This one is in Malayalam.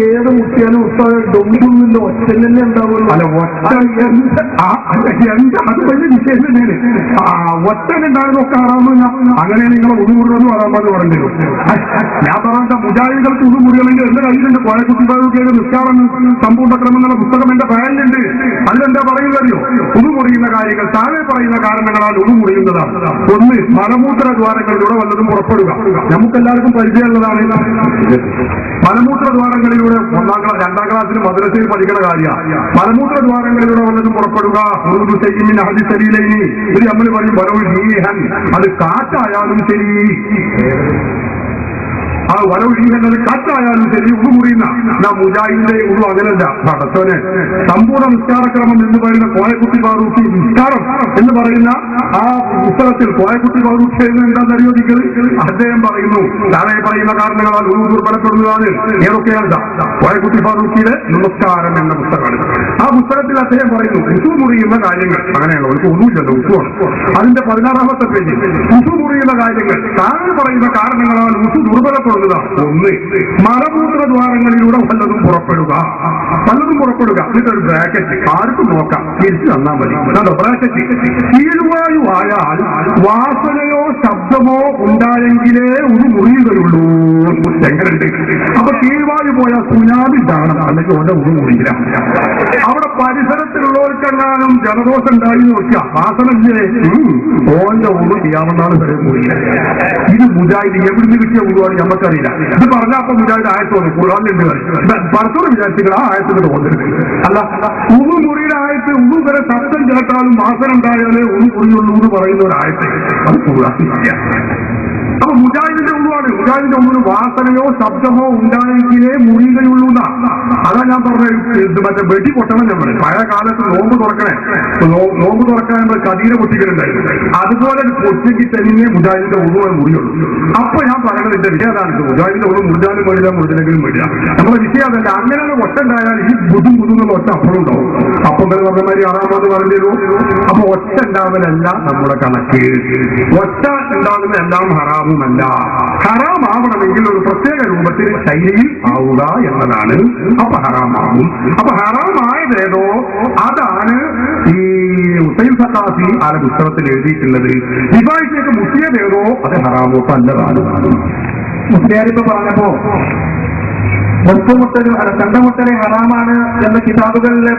ഏത് മുട്ടിയാലും ഡൊമ്മിന്റെ ഒറ്റ തന്നെ ഉണ്ടാവുള്ളൂ. അല്ല ഒറ്റ അത് വലിയ വിഷയം തന്നെയാണ്. ഒറ്റനുണ്ടാകുന്നൊക്കെ ആറാമെന്ന അങ്ങനെ നിങ്ങളെ ഉടുമുറിയൊന്നും ആറാമെന്ന് പറഞ്ഞിരുന്നു. ഞാൻ പറഞ്ഞ മുജാഹിദുകൾക്ക് ഉടുമുറിയണമെങ്കിൽ എന്റെ കയ്യിലുണ്ട്. കോയക്കുട്ടിയുടെ നിസ്കാരം സമ്പൂർണ്ണ ക്രമങ്ങളുടെ പുസ്തകം എന്റെ ഫയലിലുണ്ട്. അതിലെന്താ പറയുന്നറിയോ? ഉടുമുറിയുന്ന കാര്യങ്ങൾ താഴെ പറയുന്ന കാരണങ്ങളാൽ ഉടുമുറിയുന്നതാണ്. ഒന്ന്, മലമൂത്ര ദ്വാരങ്ങളിലൂടെ വല്ലതും പുറപ്പെടുക. നമുക്കെല്ലാവർക്കും പരിചയമുള്ളതാണ്. മലമൂത്ര ദ്വാരങ്ങളിലൂടെ രണ്ടാം ക്ലാസ്സിൽ മദ്രസയിൽ പഠിക്കുന്ന കാര്യമാണ്. മലമൂത്ര ദ്വാരങ്ങളിലൂടെ വല്ലതും പുറപ്പെടുക. ഇത് നമ്മൾ പറയും വരവുഹൻ, അത് കാറ്റായാലും ശരി, ആ വരവുഹീഹന്നത് കാറ്റായാലും ശരി ഉടുമുറിയുന്ന. മുജാഹിദിന്റെ ഉള്ളു അങ്ങനല്ല. പടച്ചോനെ സമ്പൂർണ്ണ നിസ്കാരക്രമം എന്ന് പറയുന്ന കോയക്കുട്ടി ഫാറൂഖി നിസ്കാരം എന്ന് പറയുന്ന ആ പുസ്തകത്തിൽ കോയക്കുട്ടി ഫാറൂഖി എന്താ പരിയോജിക്കുന്നത്? അദ്ദേഹം പറയുന്നു താഴെ പറയുന്ന കാരണങ്ങളാൽ ഉള്ളു ദുർബലപ്പെടുന്നതാണ്. ഏതൊക്കെയാണ്? കോയക്കുട്ടി ഫാറൂഖിയുടെ നമസ്കാരം എന്ന പുസ്തകമാണ്. ആ പുസ്തകത്തിൽ അദ്ദേഹം പറയുന്നു ഉസു മുറിയുന്ന കാര്യങ്ങൾ. അങ്ങനെയുള്ള ഒരു ഒന്നുമില്ലല്ലോ, ഉസുവാണ്. അതിന്റെ 16ാമത്തെ പേജിൽ ഉസു മുറിയുന്ന കാര്യങ്ങൾ താഴെ പറയുന്ന കാരണങ്ങളാൽ ഉസു ദുർബലപ്പെടുന്നത്. ഒന്ന്, മലമൂത്ര ദ്വാരങ്ങളിലൂടെ വല്ലതും പുറപ്പെടുക. എന്നിട്ടൊരു ബ്രാക്കറ്റ്, ആർക്കും നോക്കാം, തിരിച്ചു തന്നാൽ മതി. ബ്രാക്കറ്റ്, കീഴ്വായു ആയാൽ വാസനയോ ശബ്ദമോ ഉണ്ടായെങ്കിലേ ഒരു മുറിയുകയുള്ളൂ. എങ്ങനെയുണ്ട്? അപ്പൊ കീഴ്വായു പോയാൽ സുനാമി ഉണ്ടാകണം, അല്ലെങ്കിൽ ഓരോ ഒരു മുറിയില്ല. അവിടെ പരിസരത്തിലുള്ളവർക്കെങ്ങാനും ജലദോഷം ഉണ്ടായി നോക്കുക, വാസനല്ലേ, ഓന്റെ ഒന്നും ചെയ്യാമെന്നാണ് മുറിയില്ല. ഇത് മുജാഹിദ് എവിടുന്ന് കിട്ടിയ ഉരുവാണ് നമുക്കറിയില്ല. ഇത് പറഞ്ഞാൽ അപ്പൊ മുജാഹിദ് ആയത്തോന്നു ഖുർആനിലുണ്ട്. പലപ്പോഴും വിചാരിച്ചിട്ട് ആ ആയത്തിന് തോന്നിരുന്നത് അല്ല. ഉളു മുറിയുടെ ആയത്ത് ഉളു വരെ ശബ്ദം കേട്ടാലും വാസന ഉണ്ടായാലേ ഉളു മുറിയുള്ളൂ എന്ന് പറയുന്ന ഒരു ആയത്ത് അത് ഖുർആനില്ല. അപ്പൊ മുജാഹിദിന്റെ ഉള്ളുവാണ്. മുജാഹിദിന്റെ ഉള്ളിൽ വാസനയോ ശബ്ദമോ ഉണ്ടായെങ്കിലേ മുറിയുകയുള്ളൂ. അതാ ഞാൻ പറഞ്ഞത്. മറ്റേ വെടി പൊട്ടണം. നമ്മൾ പഴയ കാലത്ത് നോമ്പ് തുറക്കാൻ നമ്മൾ കടീര പൊട്ടിക്കലുണ്ടായിരുന്നു. അതുപോലെ പൊട്ടിക്ക് തന്നെ മുജാഹിദിന്റെ ഉള്ളുവേ മുറിയുള്ളൂ. അപ്പൊ ഞാൻ പറയുന്നത് എന്റെ വിഷയം അതാണ്. മുജാഹിദിന്റെ ഉള്ളു മുറിഞ്ഞാലും മേടില്ല, മുറിഞ്ഞെങ്കിലും മേടില്ല. നമ്മുടെ വിഷയം അതല്ല. അങ്ങനെ ഒറ്റ ഉണ്ടായാൽ ഈ ബുദ്ധും എന്നുള്ള ഒറ്റ അപ്പുറം ഉണ്ടാവും. അപ്പം പറഞ്ഞമാതിരി ആറാമത് പറഞ്ഞിരുന്നു. അപ്പൊ ഒറ്റ ഉണ്ടാവലല്ല നമ്മുടെ കണക്ക്. ഒറ്റ ഉണ്ടാകുന്ന എല്ലാം ഹറാമുമല്ല. ഹറാമാവണമെങ്കിൽ ഒരു പ്രത്യേക രൂപത്തിൽ ശൈലിയിൽ ആവുക എന്നതാണ്. അപ്പൊ ഹറാമാവും. അപ്പൊ ഹറാമായതേതോ അതാണ് ഈ ഹുസൈൻ സഖാഫി ആ പുസ്തകത്തിൽ എഴുതിയിട്ടുള്ളത്. ഇവാഴ്ചയ്ക്ക് മുട്ടിയതേതോ അത് ഹറാമോട്ടോ അല്ലതാണ്. മുസ്ലിയാരിപ്പോ പറഞ്ഞപ്പോ കണ്ടമുട്ടല് ഹറാമാണ് എന്ന കിതാബുകളിലെ